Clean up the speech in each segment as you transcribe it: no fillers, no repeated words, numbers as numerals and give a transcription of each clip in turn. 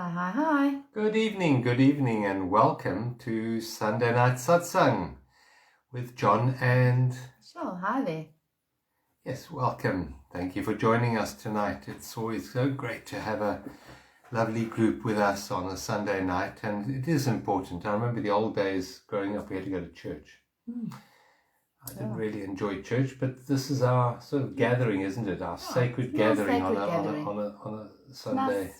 Hi, hi, hi. Good evening, and welcome to Sunday Night Satsang with John and... Sure, hi there. Yes, welcome. Thank you for joining us tonight. It's always so great to have a lovely group with us on a Sunday night, and it is important. I remember the old days growing up, we had to go to church. I didn't really enjoy church, but this is our sort of gathering, isn't it? Our sacred gathering on a Sunday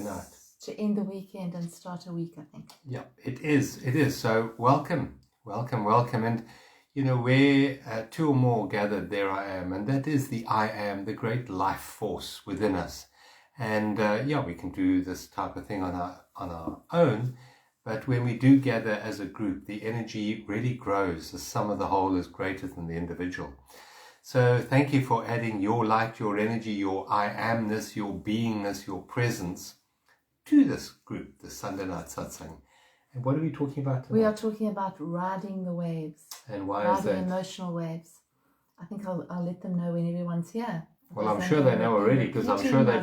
night. To end the weekend and start a week, I think. Yeah, it is. So welcome. And you know, where two or more gathered, there I am. And that is the I am, the great life force within us. And we can do this type of thing on our own. But when we do gather as a group, the energy really grows. The sum of the whole is greater than the individual. So thank you for adding your light, your energy, your I amness, your beingness, your presence to this group, the Sunday Night Satsang. And what are we talking about tonight? We are talking about riding the waves. And why is that? Riding emotional waves. I think I'll let them know when everyone's here. Well, I'm sure they know already, because I'm sure they've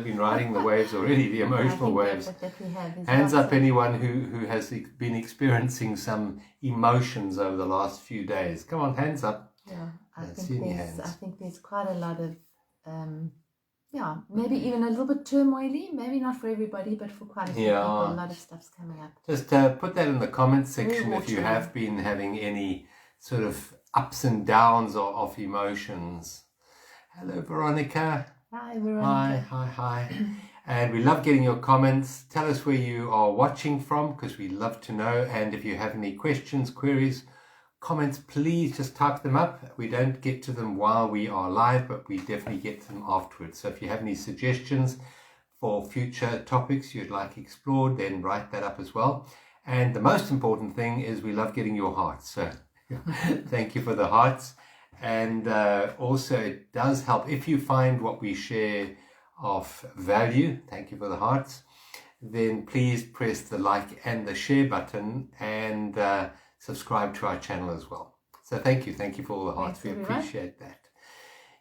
been riding the waves already, the emotional waves. That we have Hands up anyone who has been experiencing some emotions over the last few days. Come on, hands up. Yeah, I think there's quite a lot of maybe even a little bit turmoily, maybe not for everybody, but for quite a few people, a lot of stuff's coming up. Just put that in the comments section if you have been having any sort of ups and downs of emotions. Hello, Veronica. Hi, Veronica. Hi. And we love getting your comments. Tell us where you are watching from, because we love to know. And if you have any questions, queries, comments, please just type them up. We don't get to them while we are live, but we definitely get to them afterwards. So if you have any suggestions for future topics you'd like explored, then write that up as well. And the most important thing is we love getting your hearts. So thank you for the hearts. And also it does help if you find what we share of value. Thank you for the hearts. Then please press the like and the share button, and subscribe to our channel as well. So thank you for all the hearts. Thanks, we appreciate that.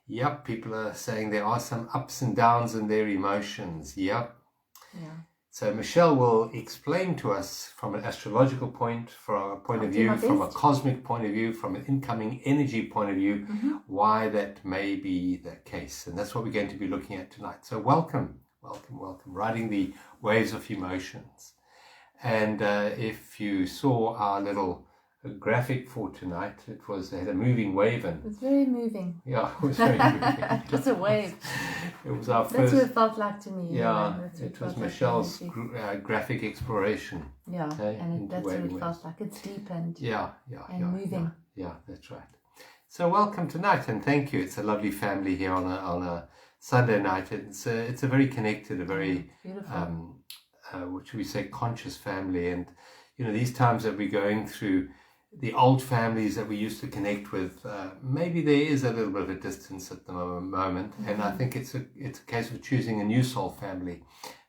Yep, people are saying there are some ups and downs in their emotions. Yep. Yeah. So Michelle will explain to us from an astrological point of view, from a cosmic point of view, from an incoming energy point of view, why that may be the case. And that's what we're going to be looking at tonight. So welcome, riding the waves of emotions. And if you saw our little graphic for tonight, it had a moving wave in. It was very moving. Yeah, it was very moving. Just a wave. It was our first. That's what it felt like to me. Yeah, it was Michelle's graphic exploration. Yeah, and that's what it felt like. It's deep and moving. Yeah, that's right. So welcome tonight, and thank you. It's a lovely family here on a Sunday night. It's a very connected, a very beautiful. What should we say, conscious family. And you know, these times that we're going through, the old families that we used to connect with, maybe there is a little bit of a distance at the moment. And I think it's a case of choosing a new soul family,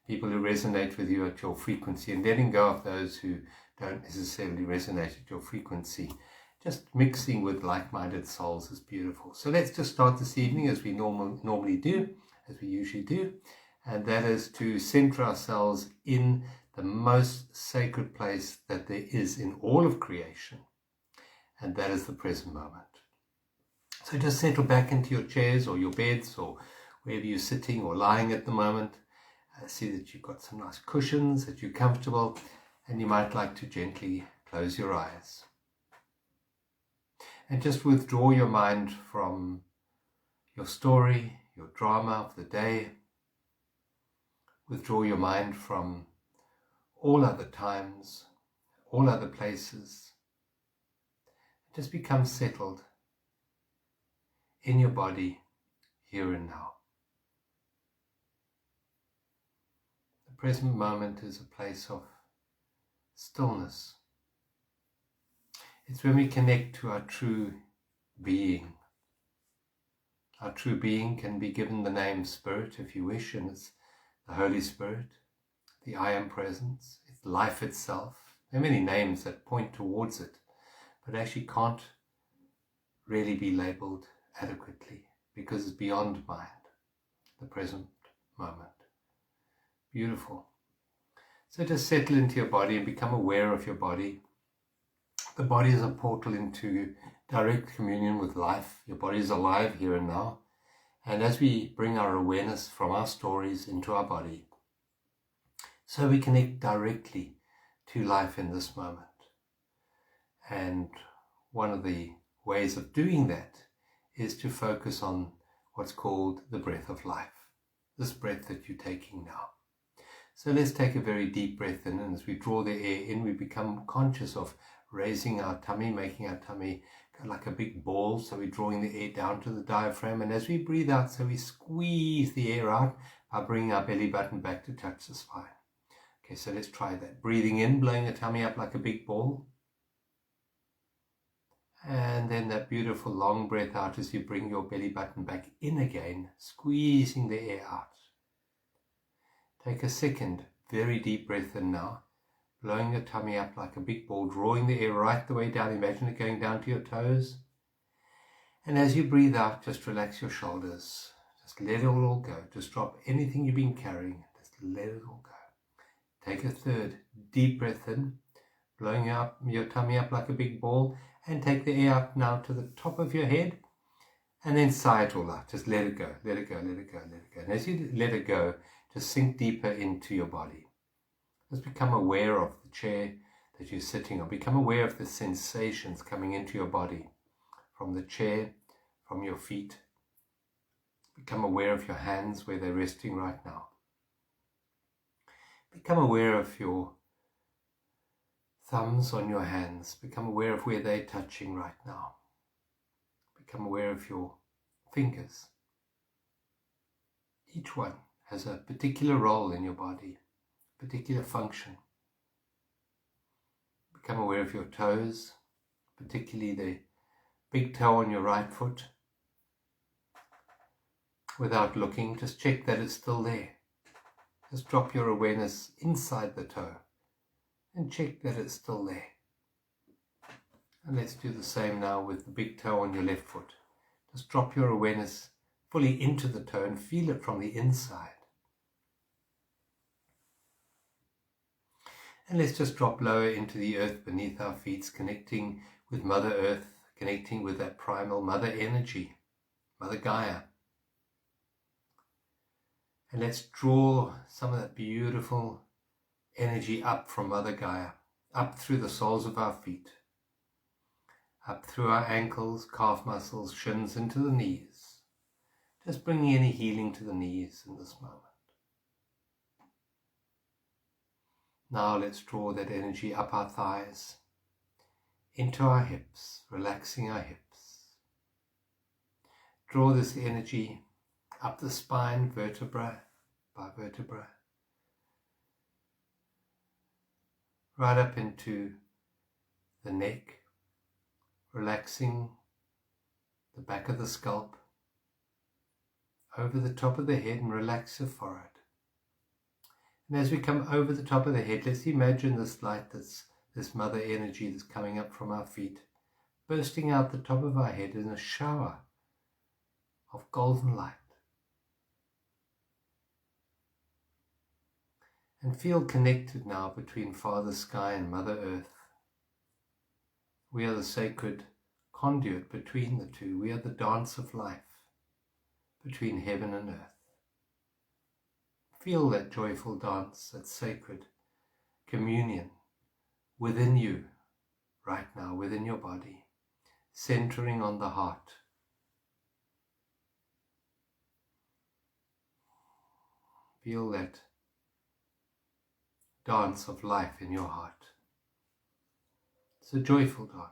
people who resonate with you at your frequency, and letting go of those who don't necessarily resonate at your frequency. Just mixing with like-minded souls is beautiful. So let's just start this evening as we normally do, as we usually do. And that is to center ourselves in the most sacred place that there is in all of creation. And that is the present moment. So just settle back into your chairs or your beds or wherever you're sitting or lying at the moment. See that you've got some nice cushions, that you're comfortable, and you might like to gently close your eyes. And just withdraw your mind from your story, your drama of the day. Withdraw your mind from all other times, all other places. Just become settled in your body, here and now. The present moment is a place of stillness. It's when we connect to our true being. Our true being can be given the name Spirit if you wish, and it's the Holy Spirit, the I Am Presence, it's life itself. There are many names that point towards it, but actually can't really be labeled adequately because it's beyond mind, the present moment. Beautiful. So just settle into your body and become aware of your body. The body is a portal into direct communion with life. Your body is alive here and now. And as we bring our awareness from our stories into our body, so we connect directly to life in this moment. And one of the ways of doing that is to focus on what's called the breath of life, this breath that you're taking now. So let's take a very deep breath in, and as we draw the air in, we become conscious of raising our tummy, making our tummy like a big ball. So we're drawing the air down to the diaphragm, and as we breathe out, so we squeeze the air out by bringing our belly button back to touch the spine. Okay, so let's try that. Breathing in, blowing the tummy up like a big ball. And then that beautiful long breath out as you bring your belly button back in again, squeezing the air out. Take a second, very deep breath in now, blowing your tummy up like a big ball, drawing the air right the way down. Imagine it going down to your toes. And as you breathe out, just relax your shoulders. Just let it all go. Just drop anything you've been carrying. Just let it all go. Take a third deep breath in, blowing up your tummy up like a big ball, and take the air up now to the top of your head, and then sigh it all out. Just let it go, let it go, let it go, let it go. And as you let it go, just sink deeper into your body. Just become aware of the chair that you're sitting on. Become aware of the sensations coming into your body from the chair, from your feet. Become aware of your hands where they're resting right now. Become aware of your thumbs on your hands. Become aware of where they're touching right now. Become aware of your fingers. Each one has a particular role in your body, particular function. Become aware of your toes, particularly the big toe on your right foot. Without looking, just check that it's still there. Just drop your awareness inside the toe and check that it's still there. And let's do the same now with the big toe on your left foot. Just drop your awareness fully into the toe and feel it from the inside. And let's just drop lower into the earth beneath our feet, connecting with Mother Earth, connecting with that primal Mother energy, Mother Gaia. And let's draw some of that beautiful energy up from Mother Gaia, up through the soles of our feet, up through our ankles, calf muscles, shins, into the knees. Just bringing any healing to the knees in this moment. Now let's draw that energy up our thighs, into our hips, relaxing our hips. Draw this energy up the spine, vertebra by vertebra, right up into the neck, relaxing the back of the scalp, over the top of the head, and relax your forehead. And as we come over the top of the head, let's imagine this light, this mother energy that's coming up from our feet, bursting out the top of our head in a shower of golden light. And feel connected now between Father Sky and Mother Earth. We are the sacred conduit between the two. We are the dance of life between heaven and earth. Feel that joyful dance, that sacred communion within you right now, within your body, centering on the heart. Feel that dance of life in your heart. It's a joyful dance.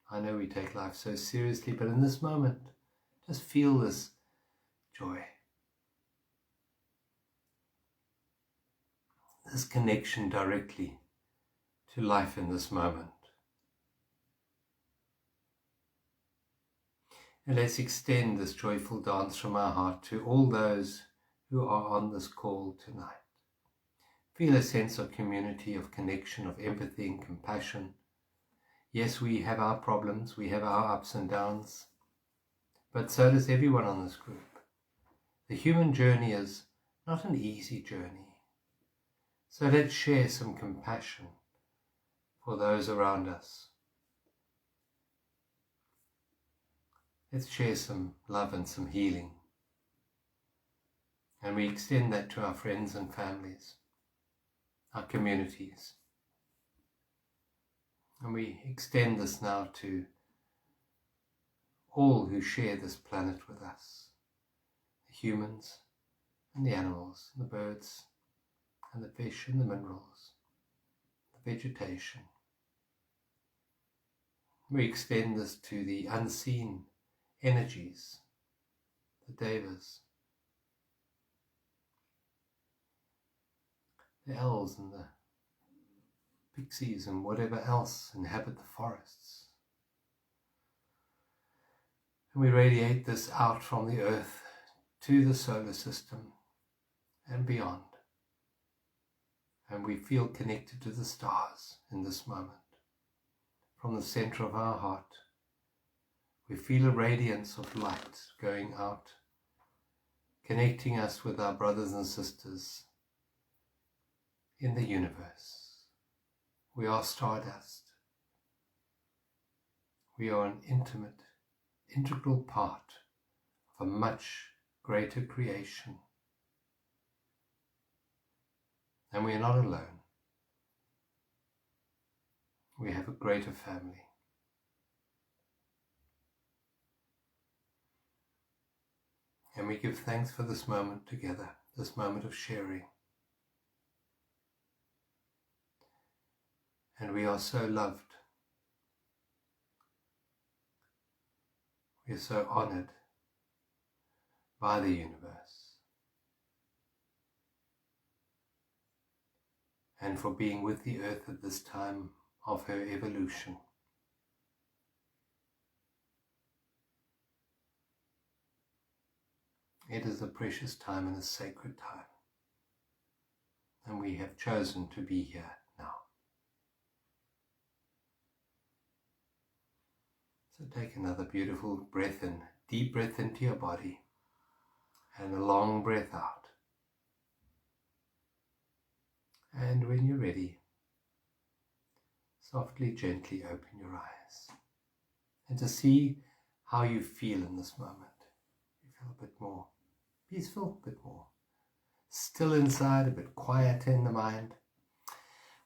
I know we take life so seriously, but in this moment, just feel this joy. This connection directly to life in this moment. And let's extend this joyful dance from our heart to all those who are on this call tonight. Feel a sense of community, of connection, of empathy and compassion. Yes, we have our problems, we have our ups and downs, but so does everyone on this group. The human journey is not an easy journey. So let's share some compassion for those around us. Let's share some love and some healing. And we extend that to our friends and families, our communities. And we extend this now to all who share this planet with us, the humans and the animals, and the birds and the fish and the minerals, the vegetation. We extend this to the unseen energies, the devas, the elves and the pixies and whatever else inhabit the forests. And we radiate this out from the earth to the solar system and beyond. And we feel connected to the stars in this moment. From the center of our heart, we feel a radiance of light going out, connecting us with our brothers and sisters in the universe. We are stardust. We are an intimate, integral part of a much greater creation. And we are not alone. We have a greater family. And we give thanks for this moment together, this moment of sharing. And we are so loved. We are so honored by the universe. And for being with the earth at this time of her evolution. It is a precious time and a sacred time. And we have chosen to be here now. So take another beautiful breath in, deep breath into your body, and a long breath out. And when you're ready, softly, gently open your eyes. And to see how you feel in this moment. You feel a bit more peaceful, a bit more still inside, a bit quieter in the mind.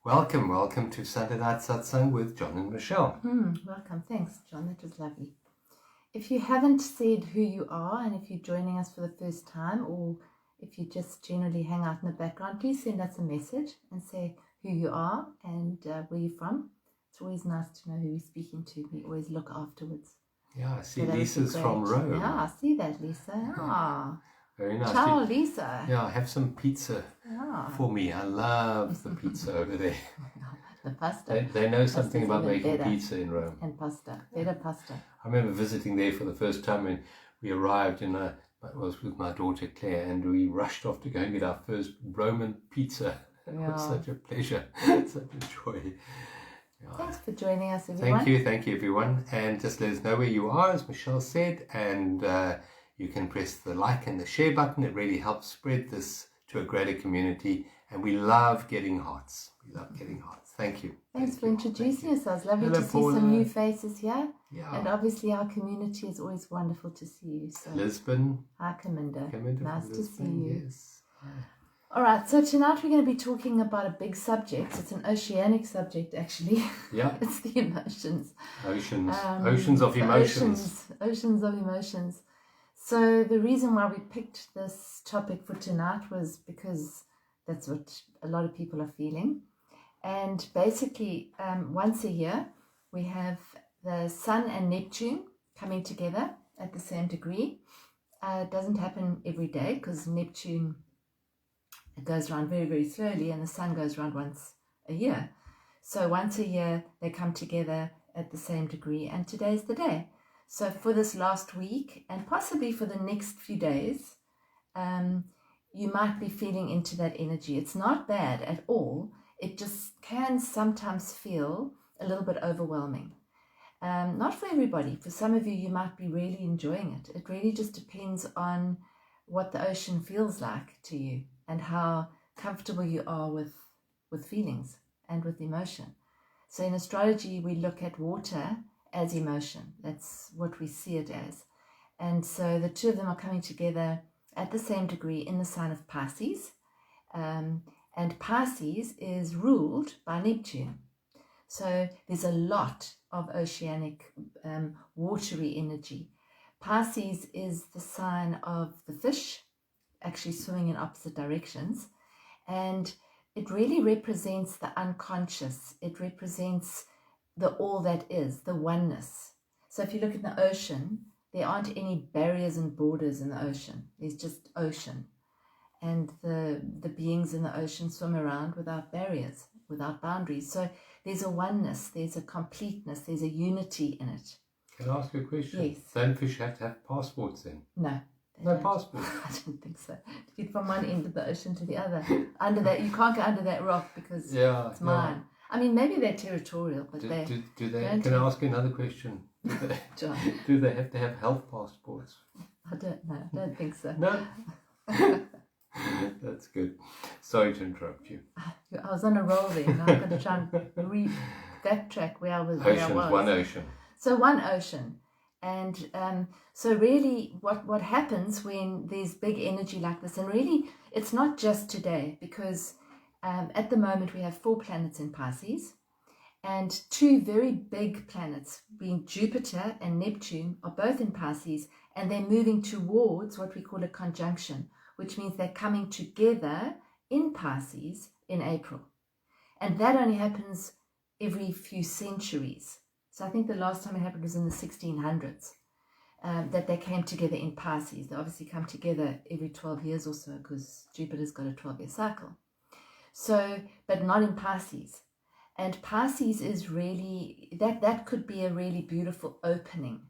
Welcome, welcome to Sunday Night Satsang with John and Michelle. Welcome, thanks John, that was lovely. If you haven't said who you are, and if you're joining us for the first time, or if you just generally hang out in the background, please send us a message and say who you are and where you're from. It's always nice to know who we're speaking to. We always look afterwards. Yeah, I see so Lisa's from Rome. Yeah, I see that, Lisa. Ah, very nice. Ciao, Lisa. Yeah, have some pizza for me. I love the pizza over there. The pasta. They know something about making pizza in Rome. And pasta, better pasta. I remember visiting there for the first time when we arrived in I was with my daughter Claire, and we rushed off to go and get our first Roman pizza. It was such a pleasure, such a joy. Yeah. Thanks for joining us, everyone. Thank you everyone. And just let us know where you are, as Michelle said, and you can press the like and the share button. It really helps spread this to a greater community, and we love getting hearts. Thank you. Thanks for introducing yourselves. Lovely to see some new faces here. Yeah. And obviously our community is always wonderful to see you. So Lisbon. Hi, Kaminda. Nice to see you. Yes. All right, so tonight we're going to be talking about a big subject. It's an oceanic subject, actually. Yeah. It's the emotions. Oceans of emotions. Oceans of emotions. So the reason why we picked this topic for tonight was because that's what a lot of people are feeling. And basically, once a year, we have the Sun and Neptune coming together at the same degree. It doesn't happen every day because Neptune goes around very, very slowly, and the Sun goes around once a year. So once a year, they come together at the same degree, and today's the day. So for this last week, and possibly for the next few days, you might be feeling into that energy. It's not bad at all. It just can sometimes feel a little bit overwhelming. Not for everybody. For some of you, you might be really enjoying it. It really just depends on what the ocean feels like to you. and how comfortable you are with feelings and with emotion. So in astrology, we look at water as emotion. That's what we see it as. And so the two of them are coming together at the same degree in the sign of Pisces. And Pisces is ruled by Neptune. So there's a lot of oceanic, watery energy. Pisces is the sign of the fish, actually swimming in opposite directions. And it really represents the unconscious. It represents the all that is, the oneness. So if you look at the ocean, there aren't any barriers and borders in the ocean. There's just ocean. And the beings in the ocean swim around without barriers, without boundaries. So there's a oneness, there's a completeness, there's a unity in it. Can I ask you a question? Yes. Don't fish have to have passports then? No. No passport? I don't think so. To get from one end of the ocean to the other. Under that, you can't go under that rock because it's mine. I mean, maybe they're territorial, but do they they? Can I ask you another question? John, Do they have to have health passports? I don't know. I don't think so. No. That's good. Sorry to interrupt you. I was on a roll there. Now I'm going to try and backtrack where I was. One ocean. So one ocean. And so really what happens when there's big energy like this, and really it's not just today, because at the moment we have 4 planets in Pisces, and 2 very big planets, being Jupiter and Neptune, are both in Pisces, and they're moving towards what we call a conjunction, which means they're coming together in Pisces in April. And that only happens every few centuries. So I think the last time it happened was in the 1600s, that they came together in Pisces. They obviously come together every 12 years or so, because Jupiter's got a 12-year cycle. So, but not in Pisces. And Pisces is really, that could be a really beautiful opening.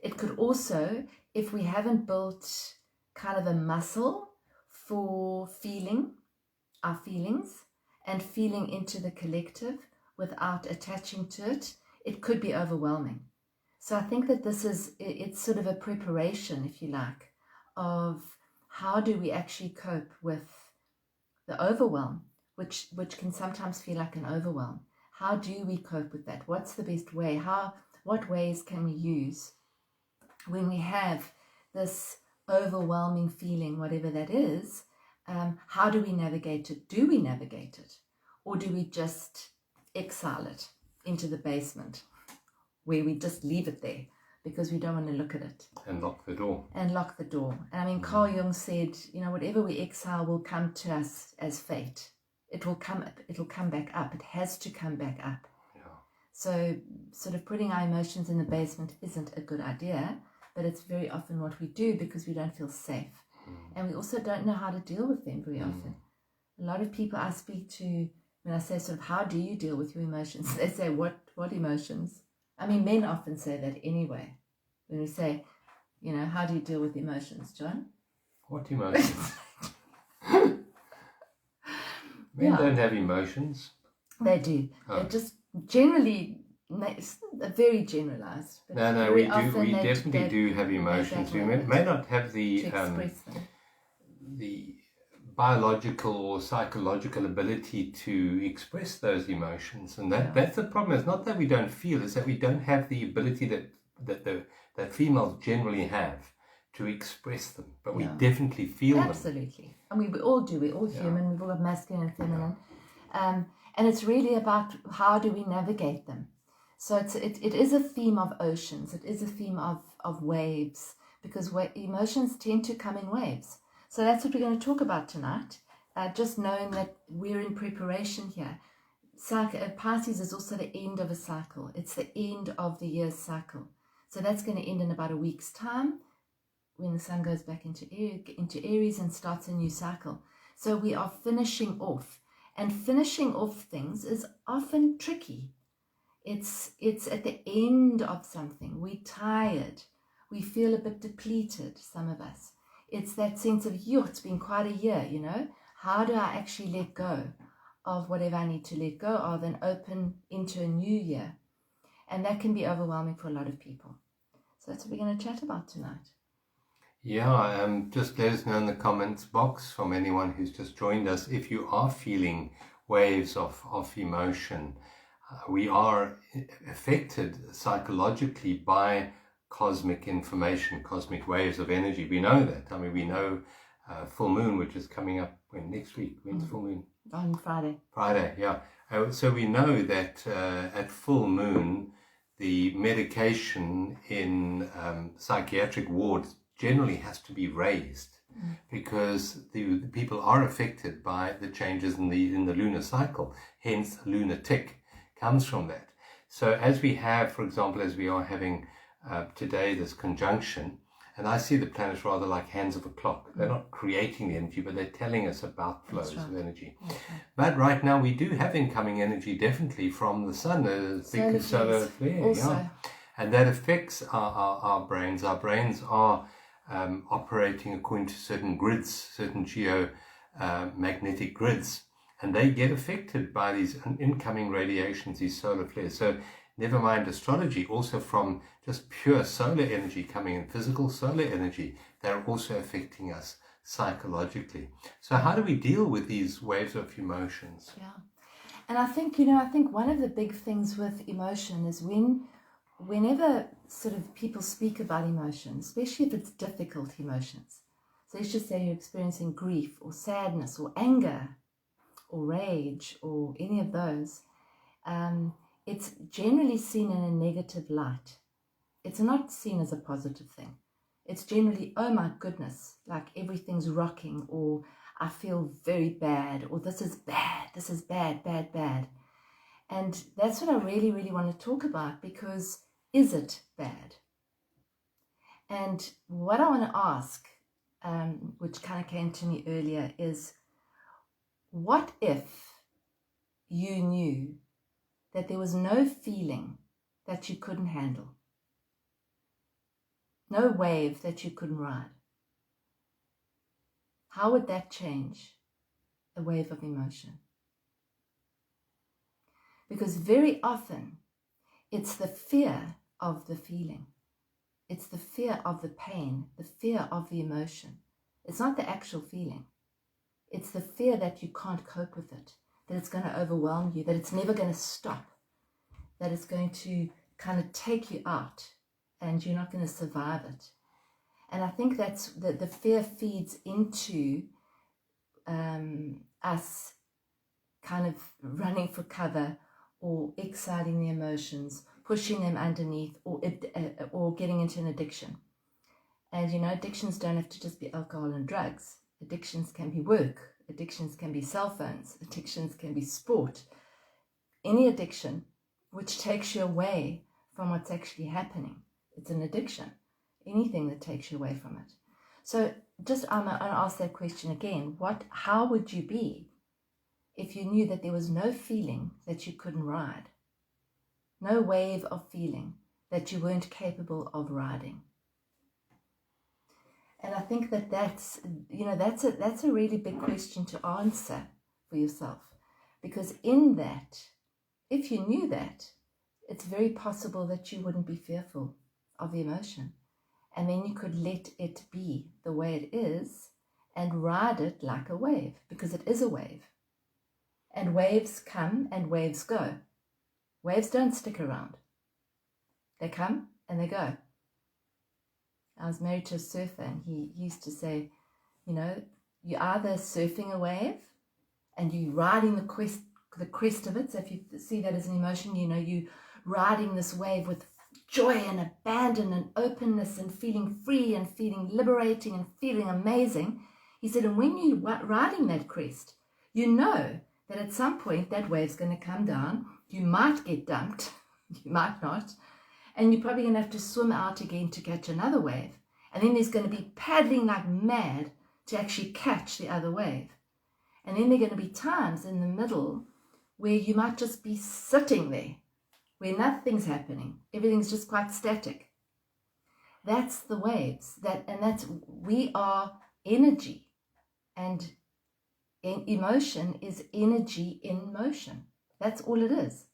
It could also, if we haven't built kind of a muscle for feeling our feelings and feeling into the collective without attaching to it, it could be overwhelming. So I think that it's sort of a preparation, if you like, of how do we actually cope with the overwhelm, which can sometimes feel like an overwhelm. How do we cope with that? What's the best way? What ways can we use when we have this overwhelming feeling, whatever that is? How do we navigate it? Do we navigate it? Or do we just exile it into the basement, where we just leave it there because we don't want to look at it? And lock the door. And I mean, Carl Jung said, whatever we exile will come to us as fate. It will come back up. It has to come back up. Yeah. So sort of putting our emotions in the basement isn't a good idea, but it's very often what we do because we don't feel safe. And we also don't know how to deal with them very often. A lot of people I speak to, when I say sort of, how do you deal with your emotions? They say, what emotions? I mean, men often say that anyway. When we say, how do you deal with emotions, John? What emotions? Men don't have emotions. They do. Oh. They're just generally very generalized. No, we do. We definitely do have emotions. We may not have the biological or psychological ability to express those emotions, and that's the problem. It's not that we don't feel; it's that we don't have the ability that females generally have to express them. But we definitely feel them. Absolutely, and we all do. We're all human. We've all got masculine and feminine, and it's really about how do we navigate them. So it is a theme of oceans. It is a theme of waves, because emotions tend to come in waves. So that's what we're going to talk about tonight. Just knowing that we're in preparation here. Pisces is also the end of a cycle. It's the end of the year's cycle. So that's going to end in about a week's time, when the sun goes back into Aries and starts a new cycle. So we are finishing off. And finishing off things is often tricky. It's at the end of something. We're tired. We feel a bit depleted, some of us. It's that sense of, it's been quite a year, How do I actually let go of whatever I need to let go of and open into a new year? And that can be overwhelming for a lot of people. So that's what we're going to chat about tonight. Yeah, just let us know in the comments box from anyone who's just joined us if you are feeling waves of emotion. We are affected psychologically by cosmic information, cosmic waves of energy. We know that. I mean, we know full moon, which is coming up next week. When's full moon? On Friday. Friday, yeah. So we know that at full moon, the medication in psychiatric wards generally has to be raised because the people are affected by the changes in the lunar cycle. Hence, lunatic comes from that. So as we have, for example, as we are having today this conjunction, and I see the planets rather like hands of a clock. They're not creating the energy, but they're telling us about flows of energy. Right. But right now we do have incoming energy definitely from the sun, a big solar flare. Also. Yeah. And that affects our brains. Our brains are operating according to certain grids, certain geomagnetic grids, and they get affected by these incoming radiations, these solar flares. So never mind astrology, also from just pure solar energy coming in, physical solar energy, they're also affecting us psychologically. So how do we deal with these waves of emotions? Yeah. And I think one of the big things with emotion is whenever sort of people speak about emotion, especially if it's difficult emotions. So let's just say you're experiencing grief or sadness or anger or rage or any of those, it's generally seen in a negative light. It's not seen as a positive thing. It's generally, oh my goodness, like everything's rocking, or I feel very bad, or this is bad, bad, bad. And that's what I really, really want to talk about, because is it bad? And what I want to ask, which kind of came to me earlier, is what if you knew that there was no feeling that you couldn't handle? No wave that you couldn't ride? How would that change a wave of emotion? Because very often it's the fear of the feeling. It's the fear of the pain, the fear of the emotion. It's not the actual feeling. It's the fear that you can't cope with it, that it's going to overwhelm you, that it's never going to stop, that it's going to kind of take you out and you're not going to survive it. And I think that's the fear feeds into us kind of running for cover or exciting the emotions, pushing them underneath, or getting into an addiction. And addictions don't have to just be alcohol and drugs. Addictions can be work. Addictions can be cell phones. Addictions can be sport. Any addiction which takes you away from what's actually happening, it's an addiction. Anything that takes you away from it. So just I'm going to ask that question again. How would you be if you knew that there was no feeling that you couldn't ride? No wave of feeling that you weren't capable of riding? And I think that's a really big question to answer for yourself. Because in that, if you knew that, it's very possible that you wouldn't be fearful of the emotion. And then you could let it be the way it is and ride it like a wave, because it is a wave. And waves come and waves go. Waves don't stick around. They come and they go. I was married to a surfer, and he used to say, you're either surfing a wave and you're riding the crest of it. So if you see that as an emotion, you riding this wave with joy and abandon and openness and feeling free and feeling liberating and feeling amazing. He said, and when you're riding that crest, you know that at some point that wave's going to come down. You might get dumped, you might not, and you're probably going to have to swim out again to catch another wave. And then there's going to be paddling like mad to actually catch the other wave. And then there are going to be times in the middle where you might just be sitting there, where nothing's happening. Everything's just quite static. That's the waves. We are energy. And emotion is energy in motion. That's all it is.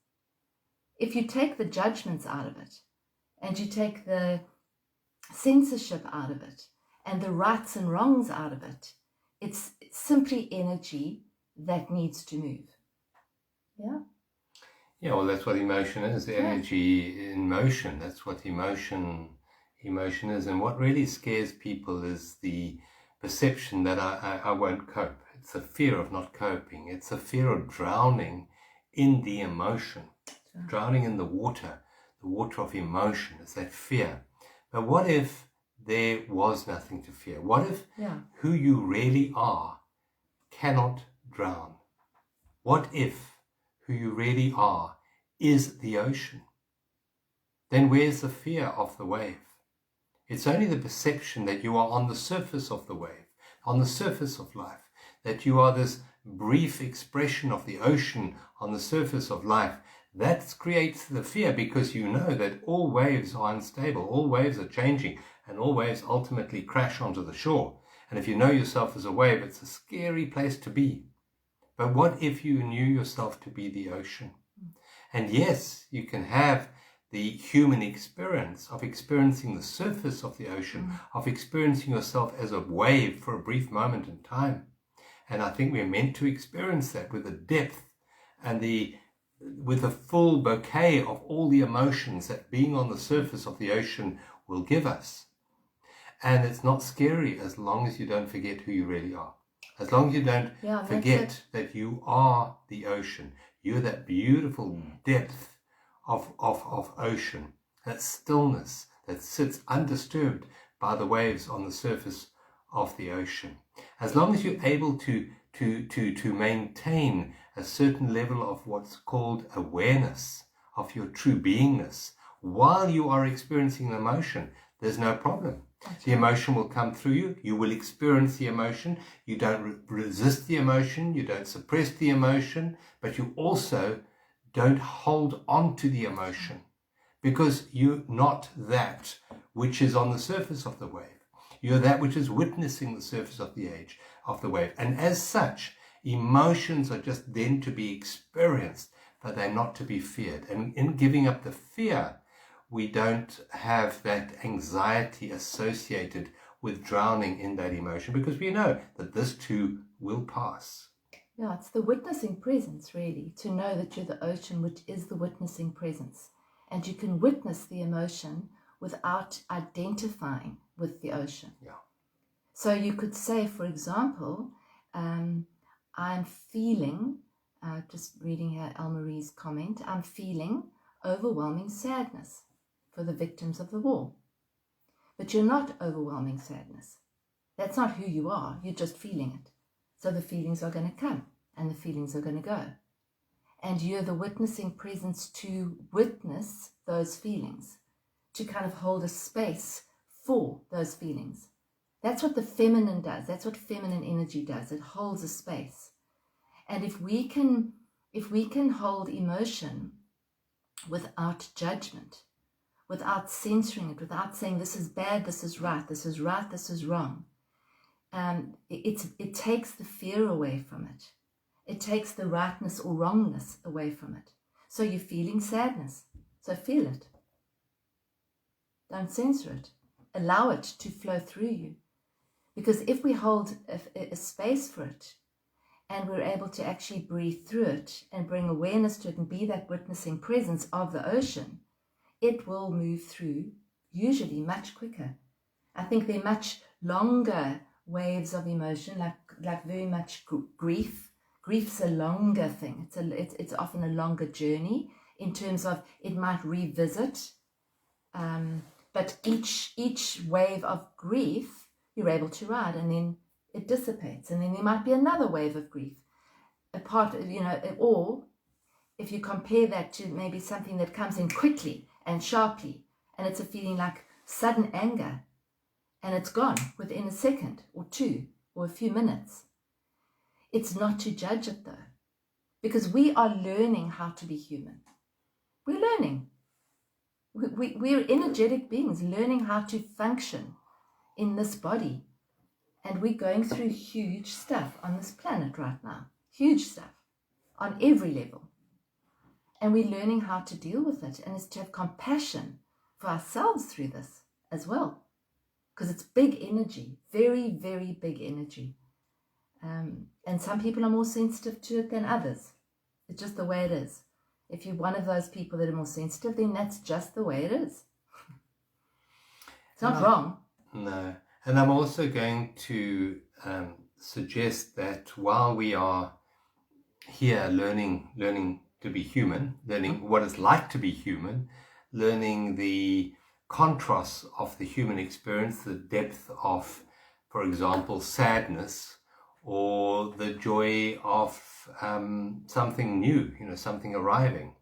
If you take the judgments out of it, and you take the censorship out of it, and the rights and wrongs out of it. It's simply energy that needs to move. Yeah. Yeah, well, that's what emotion is. The Yeah. energy in motion. That's what emotion is. And what really scares people is the perception that I won't cope. It's a fear of not coping. It's a fear of drowning in the emotion, drowning in the water of emotion. It's that fear. But what if there was nothing to fear? What if who you really are cannot drown? What if who you really are is the ocean? Then where's the fear of the wave? It's only the perception that you are on the surface of the wave, on the surface of life, that you are this brief expression of the ocean on the surface of life. That creates the fear, because you know that all waves are unstable, all waves are changing, and all waves ultimately crash onto the shore. And if you know yourself as a wave, it's a scary place to be. But what if you knew yourself to be the ocean? And yes, you can have the human experience of experiencing the surface of the ocean, of experiencing yourself as a wave for a brief moment in time. And I think we're meant to experience that with the depth and with the full bouquet of all the emotions that being on the surface of the ocean will give us. And it's not scary as long as you don't forget who you really are. As long as you don't forget that you are the ocean. You're that beautiful depth of ocean, that stillness that sits undisturbed by the waves on the surface of the ocean. As long as you're able to maintain a certain level of what's called awareness of your true beingness while you are experiencing the emotion, there's no problem. The emotion will come through you. You will experience the emotion. You don't resist the emotion. You don't suppress the emotion. But you also don't hold on to the emotion, because you're not that which is on the surface of the wave. You're that which is witnessing the surface of the wave. And as such, emotions are just then to be experienced, but they're not to be feared. And in giving up the fear, we don't have that anxiety associated with drowning in that emotion, because we know that this too will pass. Yeah, it's the witnessing presence, really, to know that you're the ocean, which is the witnessing presence. And you can witness the emotion without identifying with the ocean. Yeah. So you could say, for example, I'm feeling, just reading here Elmarie's comment, I'm feeling overwhelming sadness for the victims of the war. But you're not overwhelming sadness. That's not who you are. You're just feeling it. So the feelings are going to come and the feelings are going to go. And you're the witnessing presence to witness those feelings, to kind of hold a space for those feelings. That's what the feminine does. That's what feminine energy does. It holds a space. And if we can hold emotion without judgment, without censoring it, without saying this is bad, this is right, this is right, this is wrong, it takes the fear away from it. It takes the rightness or wrongness away from it. So you're feeling sadness. So feel it. Don't censor it. Allow it to flow through you. Because if we hold a space for it, and we're able to actually breathe through it and bring awareness to it and be that witnessing presence of the ocean, it will move through usually much quicker. I think they're much longer waves of emotion, like very much grief. Grief's a longer thing. It's often a longer journey in terms of it might revisit. But each wave of grief you're able to ride, and then it dissipates, and then there might be another wave of grief. Or if you compare that to maybe something that comes in quickly and sharply, and it's a feeling like sudden anger, and it's gone within a second or two or a few minutes. It's not to judge it though, because we are learning how to be human. We're learning. We're energetic beings learning how to function in this body. And we're going through huge stuff on this planet right now. Huge stuff on every level. And we're learning how to deal with it. And it's to have compassion for ourselves through this as well. because it's big energy, very, very big energy. And some people are more sensitive to it than others. It's just the way it is. If you're one of those people that are more sensitive, then that's just the way it is. It's not wrong. No. And I'm also going to suggest that while we are here learning to be human, learning what it's like to be human, learning the contrasts of the human experience, the depth of, for example, sadness, or the joy of something new, something arriving.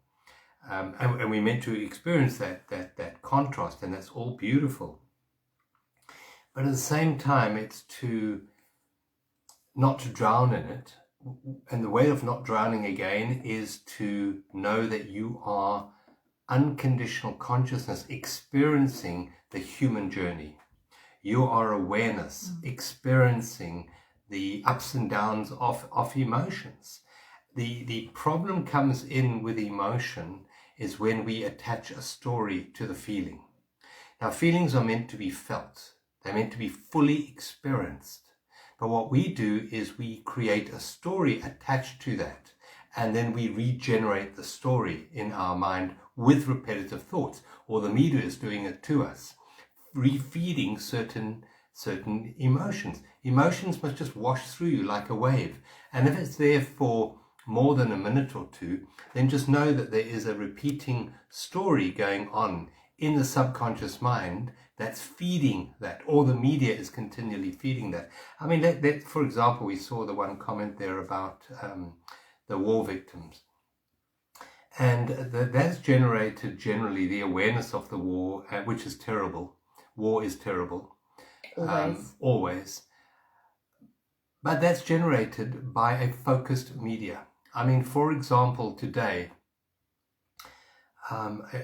And we're meant to experience that contrast, and that's all beautiful. But at the same time, it's not to drown in it. And the way of not drowning again is to know that you are unconditional consciousness experiencing the human journey. You are awareness experiencing the ups and downs of emotions. The problem comes in with emotion is when we attach a story to the feeling. Now, feelings are meant to be felt. They're meant to be fully experienced. But what we do is we create a story attached to that, and then we regenerate the story in our mind with repetitive thoughts, or the media is doing it to us, refeeding certain emotions. Emotions must just wash through you like a wave. And if it's there for more than a minute or two, then just know that there is a repeating story going on in the subconscious mind that's feeding that, or the media is continually feeding that. I mean, that for example, we saw the one comment there about the war victims. And that's generated generally the awareness of the war, which is terrible. War is terrible. Always. But that's generated by a focused media. I mean, for example, today,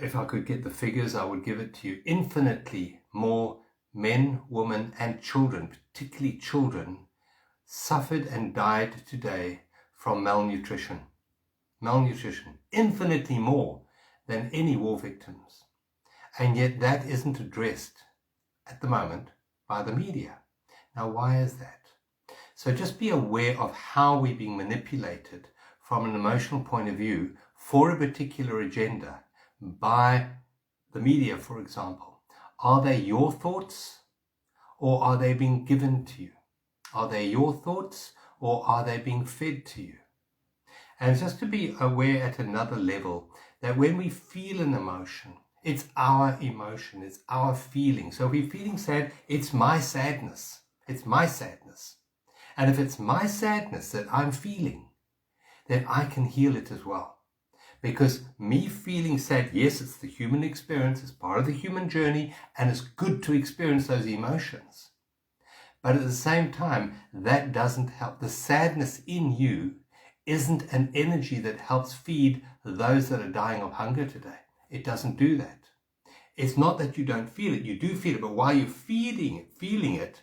if I could get the figures, I would give it to you. Infinitely more men, women, and children, particularly children, suffered and died today from malnutrition. Malnutrition, infinitely more than any war victims. And yet that isn't addressed at the moment by the media. Now, why is that? So just be aware of how we're being manipulated from an emotional point of view for a particular agenda by the media, for example. Are they your thoughts, or are they being given to you? Are they your thoughts, or are they being fed to you? And just to be aware at another level that when we feel an emotion, it's our emotion, it's our feeling. So if we're feeling sad, it's my sadness. It's my sadness. And if it's my sadness that I'm feeling, then I can heal it as well. Because me feeling sad, yes, it's the human experience, it's part of the human journey, and it's good to experience those emotions. But at the same time, that doesn't help. The sadness in you isn't an energy that helps feed those that are dying of hunger today. It doesn't do that. It's not that you don't feel it. You do feel it, but while you're feeling it,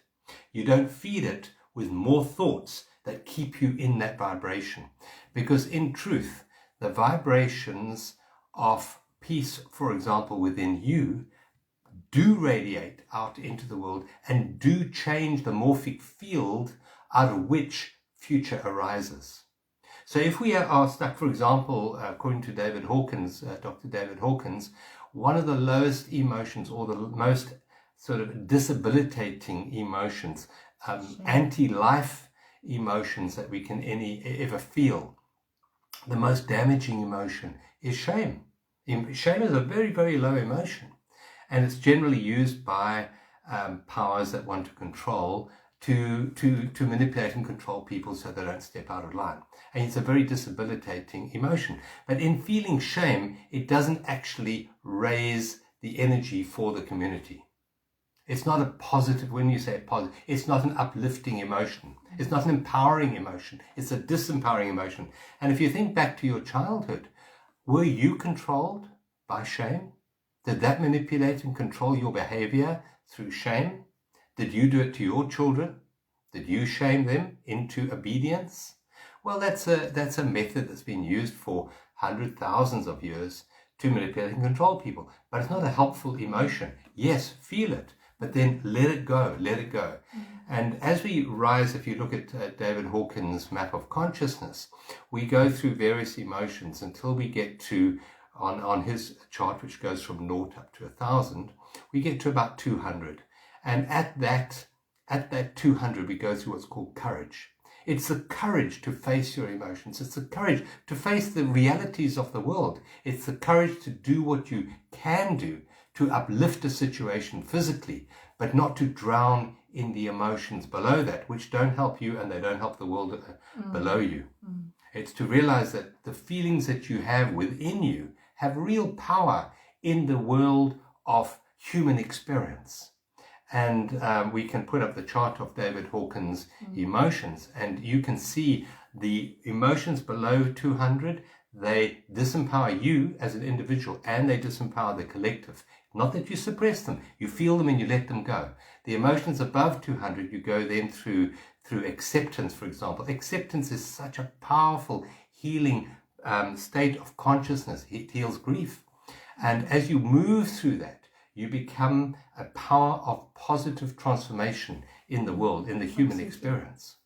you don't feed it with more thoughts that keep you in that vibration. Because in truth, the vibrations of peace, for example, within you, do radiate out into the world and do change the morphic field out of which future arises. So if we are stuck, for example, according to David Hawkins, Dr. David Hawkins, one of the lowest emotions or the most sort of disabilitating emotions, anti-life emotions that we can ever feel, the most damaging emotion is shame. Shame is a very, very low emotion, and it's generally used by powers that want to control to manipulate and control people so they don't step out of line. And it's a very debilitating emotion. But in feeling shame, it doesn't actually raise the energy for the community. It's not a positive, when you say positive, it's not an uplifting emotion. It's not an empowering emotion. It's a disempowering emotion. And if you think back to your childhood, were you controlled by shame? Did that manipulate and control your behavior through shame? Did you do it to your children? Did you shame them into obedience? Well, that's a method that's been used for hundreds, thousands of years to manipulate and control people. But it's not a helpful emotion. Yes, feel it, but then let it go, let it go. And as we rise, if you look at David Hawkins' map of consciousness, we go through various emotions until we get to, on his chart, which goes from 0 up to 1,000, we get to about 200. And at that 200, we go through what's called courage. It's the courage to face your emotions. It's the courage to face the realities of the world. It's the courage to do what you can do to uplift a situation physically, but not to drown in the emotions below that, which don't help you and they don't help the world below you. It's to realize that the feelings that you have within you have real power in the world of human experience. And we can put up the chart of David Hawkins' emotions, and you can see the emotions below 200, they disempower you as an individual and they disempower the collective. Not that you suppress them, you feel them and you let them go. The emotions above 200, you go then through acceptance, for example. Acceptance is such a powerful healing state of consciousness. It heals grief. And as you move through that, you become a power of positive transformation in the world, in the human experience.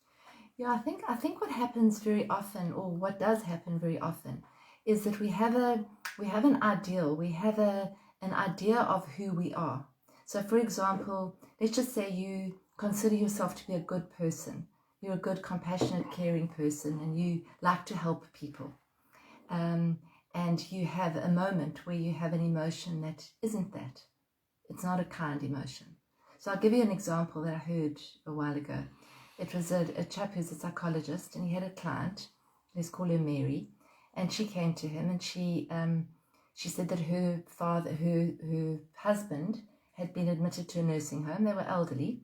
Yeah, I think what happens very often, or what does happen very often, is that we have an ideal, we have an idea of who we are. So, for example, let's just say you consider yourself to be a good person. You're a good, compassionate, caring person, and you like to help people. And you have a moment where you have an emotion that isn't that. It's not a kind emotion. So I'll give you an example that I heard a while ago. It was a chap who's a psychologist, and he had a client. Let's call her Mary, and she came to him, and she said that her husband had been admitted to a nursing home. They were elderly,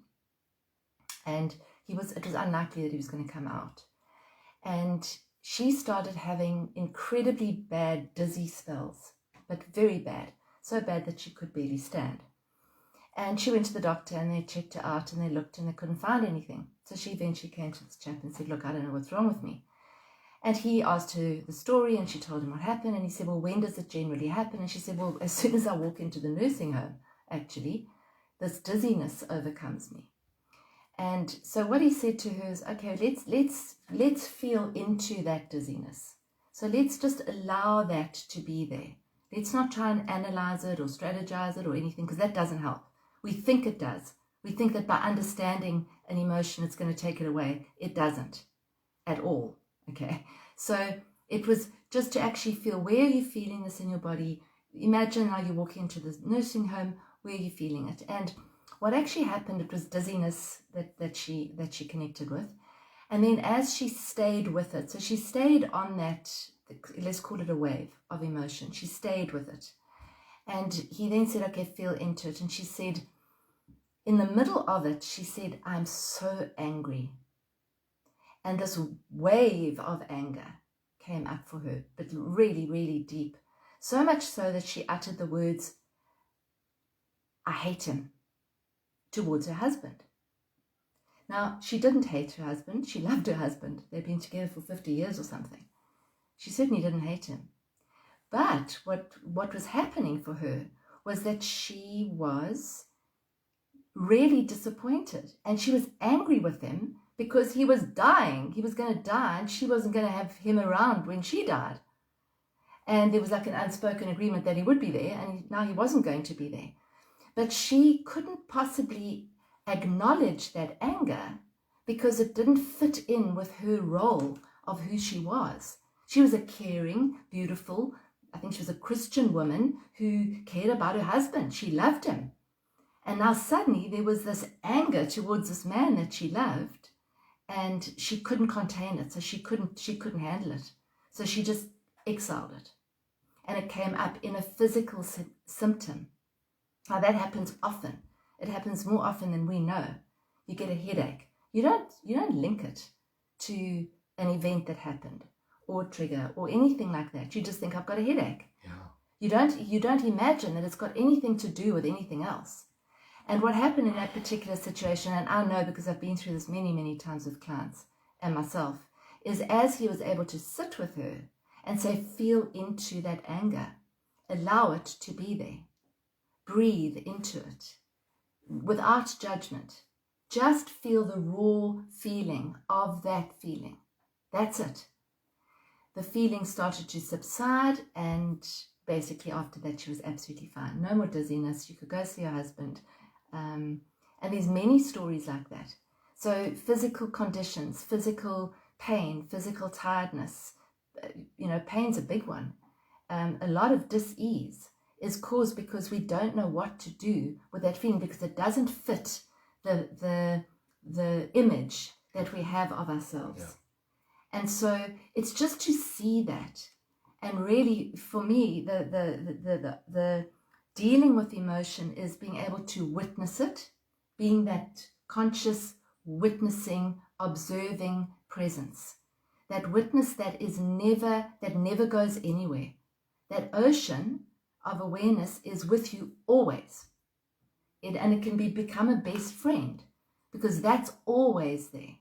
and it was unlikely that he was going to come out. And she started having incredibly bad dizzy spells, but very bad, so bad that she could barely stand. And she went to the doctor, and they checked her out, and they looked, and they couldn't find anything. So she eventually came to this chap and said, look, I don't know what's wrong with me. And he asked her the story, and she told him what happened. And he said, well, when does it generally happen? And she said, well, as soon as I walk into the nursing home, actually, this dizziness overcomes me. And so what he said to her is, okay, let's feel into that dizziness. So let's just allow that to be there. Let's not try and analyze it or strategize it or anything, because that doesn't help. We think it does. We think that by understanding an emotion, it's going to take it away. It doesn't at all. Okay. So it was just to actually feel, where are you feeling this in your body? Imagine how you walk into the nursing home, where are you feeling it? And what actually happened, it was dizziness that she connected with. And then as she stayed with it, so she stayed on that, let's call it a wave of emotion. She stayed with it. And he then said, okay, feel into it. And she said, in the middle of it, she said, I'm so angry. And this wave of anger came up for her, but really, really deep. So much so that she uttered the words, I hate him, towards her husband. Now, she didn't hate her husband. She loved her husband. They'd been together for 50 years or something. She certainly didn't hate him. But what was happening for her was that she was really disappointed, and she was angry with him because he was dying. He was going to die, and she wasn't going to have him around when she died. And there was like an unspoken agreement that he would be there, and now he wasn't going to be there. But she couldn't possibly acknowledge that anger because it didn't fit in with her role of who she was. She was a caring, beautiful, I think she was a Christian woman who cared about her husband. She loved him. And now suddenly there was this anger towards this man that she loved, and she couldn't contain it. So she couldn't handle it. So she just exiled it. And it came up in a physical symptom. Now that happens often. It happens more often than we know. You get a headache. You don't link it to an event that happened or trigger or anything like that. You just think, I've got a headache. Yeah. You don't imagine that it's got anything to do with anything else. And what happened in that particular situation, and I know because I've been through this many, many times with clients and myself, is as he was able to sit with her and say, feel into that anger, allow it to be there, breathe into it, without judgment. Just feel the raw feeling of that feeling. That's it. The feeling started to subside, and basically after that she was absolutely fine. No more dizziness. You could go see her husband. And there's many stories like that. So physical conditions, physical pain, physical tiredness, pain's a big one. A lot of dis-ease is caused because we don't know what to do with that feeling, because it doesn't fit the image that we have of ourselves. Yeah. And so it's just to see that. And really, for me, the dealing with emotion is being able to witness it, being that conscious, witnessing, observing presence. That witness that never goes anywhere. That ocean of awareness is with you always. And it can become a best friend, because that's always there.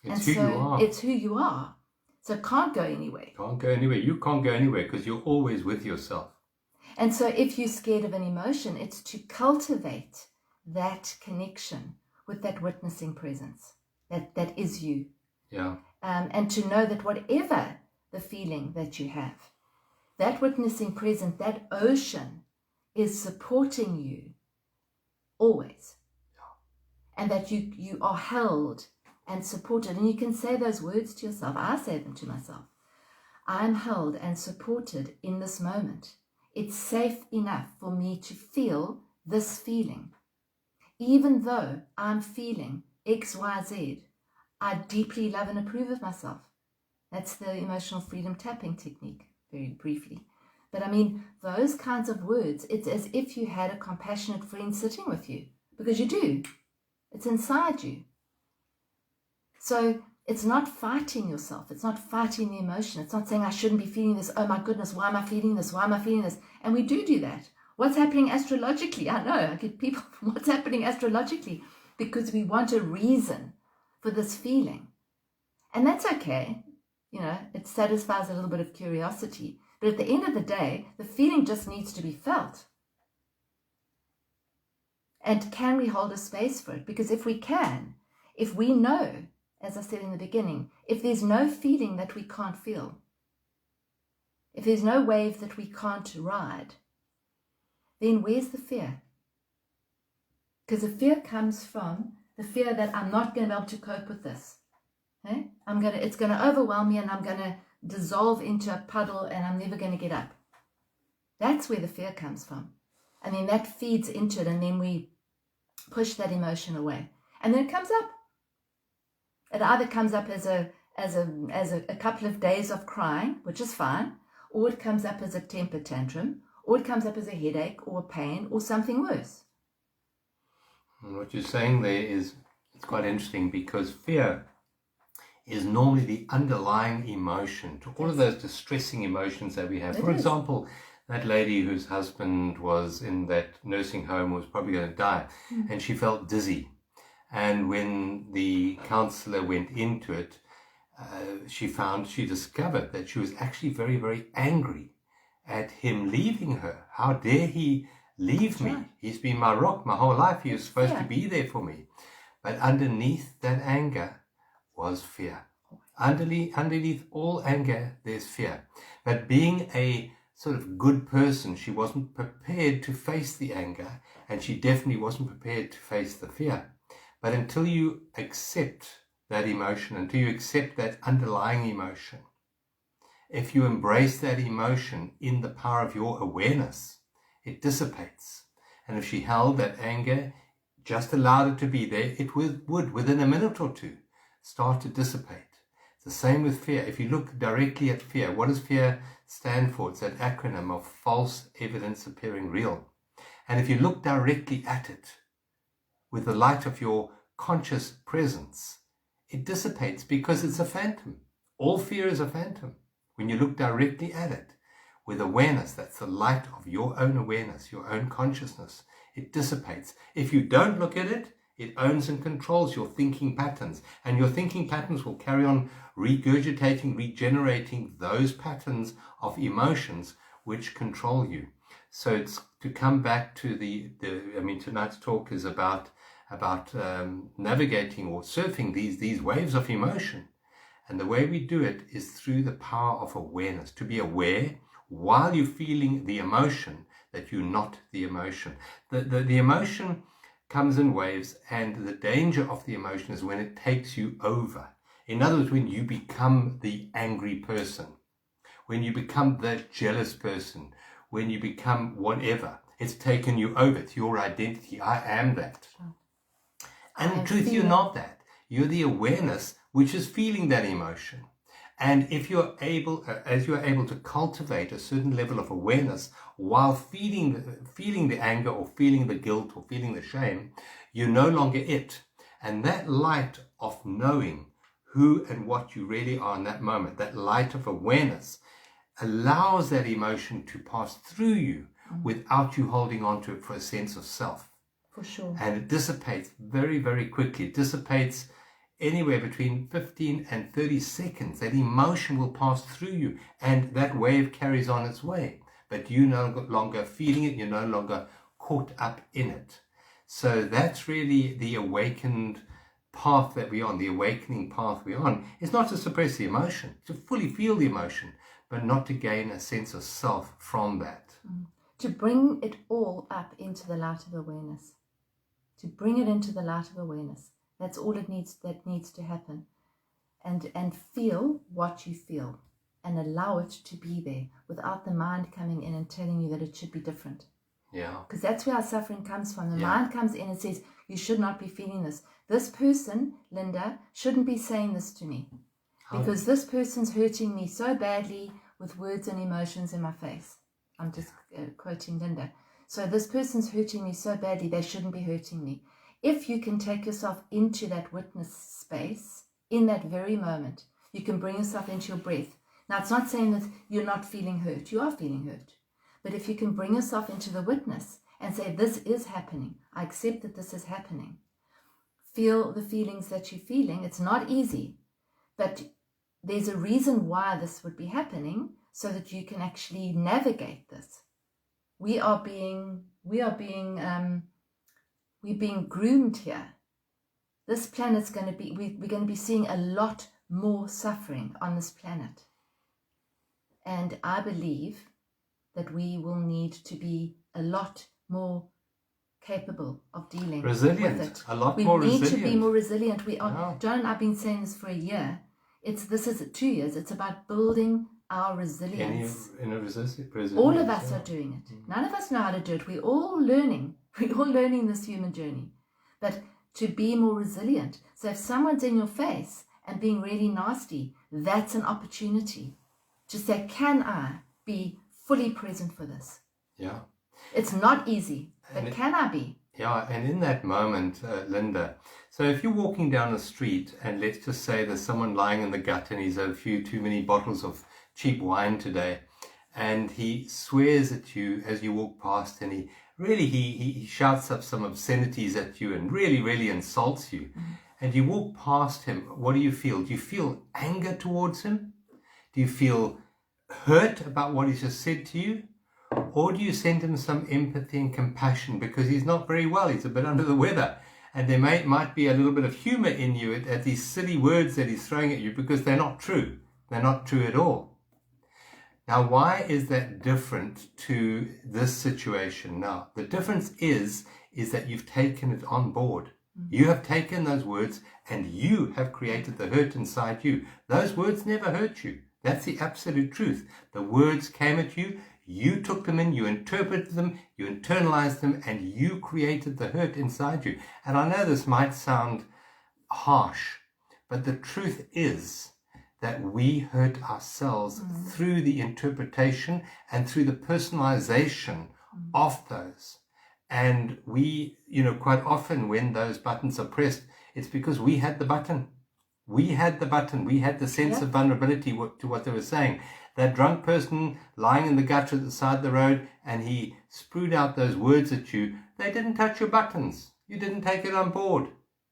It's who you are. It's who you are. So it can't go anywhere. Can't go anywhere. You can't go anywhere because you're always with yourself. And so if you're scared of an emotion, it's to cultivate that connection with that witnessing presence that is you. Yeah. And to know that whatever the feeling that you have, that witnessing presence, that ocean is supporting you always. Yeah. And that you are held and supported. And you can say those words to yourself. I say them to myself. I'm held and supported in this moment. It's safe enough for me to feel this feeling. Even though I'm feeling X, Y, Z, I deeply love and approve of myself. That's the emotional freedom tapping technique, very briefly. But I mean, those kinds of words, it's as if you had a compassionate friend sitting with you, because you do. It's inside you. So it's not fighting yourself. It's not fighting the emotion. It's not saying I shouldn't be feeling this. Oh my goodness, why am I feeling this? Why am I feeling this? And we do that. What's happening astrologically? I know, I get people from what's happening astrologically, because we want a reason for this feeling. And that's okay. It satisfies a little bit of curiosity. But at the end of the day, the feeling just needs to be felt. And can we hold a space for it? Because if we can, if we know, as I said in the beginning, if there's no feeling that we can't feel, if there's no wave that we can't ride, then where's the fear? Because the fear comes from the fear that I'm not going to be able to cope with this. Okay? It's going to overwhelm me, and I'm going to dissolve into a puddle, and I'm never going to get up. That's where the fear comes from. And then that feeds into it, and then we push that emotion away. And then it comes up. It either comes up as a couple of days of crying, which is fine, or it comes up as a temper tantrum, or it comes up as a headache or pain or something worse. And what you're saying there is, it's quite interesting, because fear is normally the underlying emotion to all of those distressing emotions that we have. For example, that lady whose husband was in that nursing home, was probably going to die, and she felt dizzy. And when the counselor went into it, she discovered that she was actually very, very angry at him leaving her. How dare he leave me? Right. He's been my rock my whole life. He was supposed to be there for me. But underneath that anger was fear. Underneath all anger, there's fear. But being a sort of good person, she wasn't prepared to face the anger, and she definitely wasn't prepared to face the fear. But until you accept that emotion, until you accept that underlying emotion, if you embrace that emotion in the power of your awareness, it dissipates. And if she held that anger, just allowed it to be there, it would, within a minute or two, start to dissipate. It's the same with fear. If you look directly at fear, what does fear stand for? It's that acronym of false evidence appearing real. And if you look directly at it with the light of your conscious presence, it dissipates, because it's a phantom. All fear is a phantom. When you look directly at it with awareness, that's the light of your own awareness, your own consciousness, it dissipates. If you don't look at it, it owns and controls your thinking patterns, and your thinking patterns will carry on regurgitating, regenerating those patterns of emotions which control you. So it's to come back to tonight's talk is about navigating or surfing these waves of emotion. And the way we do it is through the power of awareness, to be aware while you're feeling the emotion that you're not the emotion. The emotion comes in waves, and the danger of the emotion is when it takes you over. In other words, when you become the angry person, when you become the jealous person, when you become whatever, it's taken you over. It's your identity. I am that. Sure. And in truth, you're not that. You're the awareness which is feeling that emotion. And if you're able, as you are able to cultivate a certain level of awareness while feeling the anger or feeling the guilt or feeling the shame, you're no longer it. And that light of knowing who and what you really are in that moment, that light of awareness, allows that emotion to pass through you without you holding on to it for a sense of self. For sure. And it dissipates very, very quickly. It dissipates anywhere between 15 and 30 seconds. That emotion will pass through you, and that wave carries on its way. But you're no longer feeling it. You're no longer caught up in it. So that's really the awakened path that we're on. The awakening path we're on is not to suppress the emotion, to fully feel the emotion, but not to gain a sense of self from that. To bring it all up into the light of awareness. To bring it into the light of awareness. That's all that needs to happen. And feel what you feel. And allow it to be there without the mind coming in and telling you that it should be different. Yeah. Because that's where our suffering comes from. The mind comes in and says, you should not be feeling this. This person, Linda, shouldn't be saying this to me. Because this person's hurting me so badly with words and emotions in my face. I'm just quoting Linda. So this person's hurting me so badly, they shouldn't be hurting me. If you can take yourself into that witness space, in that very moment, you can bring yourself into your breath. Now, it's not saying that you're not feeling hurt. You are feeling hurt. But if you can bring yourself into the witness and say, this is happening. I accept that this is happening. Feel the feelings that you're feeling. It's not easy, but there's a reason why this would be happening so that you can actually navigate this. We're being groomed here. This planet's going to be, we're going to be seeing a lot more suffering on this planet. And I believe that we will need to be a lot more capable of dealing with it. A lot more resilient. We need to be more resilient. We are. John and I've been saying this for a year. This is 2 years. It's about building our resilience. All of us are doing it. None of us know how to do it. We're all learning. We're all learning this human journey. But to be more resilient. So if someone's in your face and being really nasty, that's an opportunity to say, can I be fully present for this? Yeah. It's not easy, but can I be? Yeah, and in that moment, Linda, so if you're walking down the street and let's just say there's someone lying in the gut and he's had a few too many bottles of cheap wine today, and he swears at you as you walk past, and he shouts up some obscenities at you and really insults you, and you walk past him, what do you feel? Do you feel anger towards him? Do you feel hurt about what he's just said to you? Or do you send him some empathy and compassion because he's not very well, he's a bit under the weather, and there might be a little bit of humor in you at these silly words that he's throwing at you because they're not true. They're not true at all. Now, why is that different to this situation now? The difference is that you've taken it on board. You have taken those words and you have created the hurt inside you. Those words never hurt you. That's the absolute truth. The words came at you, you took them in, you interpreted them, you internalized them, and you created the hurt inside you. And I know this might sound harsh, but the truth is that we hurt ourselves through the interpretation and through the personalization of those. And we, quite often when those buttons are pressed, it's because we had the button. We had the button. We had the sense of vulnerability to what they were saying. That drunk person lying in the gutter at the side of the road and he spewed out those words at you, they didn't touch your buttons. You didn't take it on board.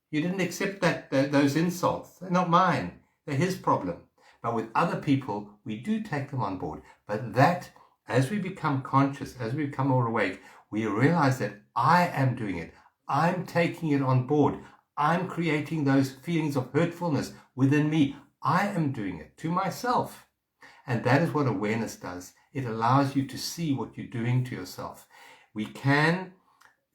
You didn't accept those insults. They're not mine. They're his problem. But with other people, we do take them on board. But that as we become conscious, as we become more awake, we realize that I am doing it. I'm taking it on board. I'm creating those feelings of hurtfulness within me. I am doing it to myself. And that is what awareness does. It allows you to see what you're doing to yourself. We can,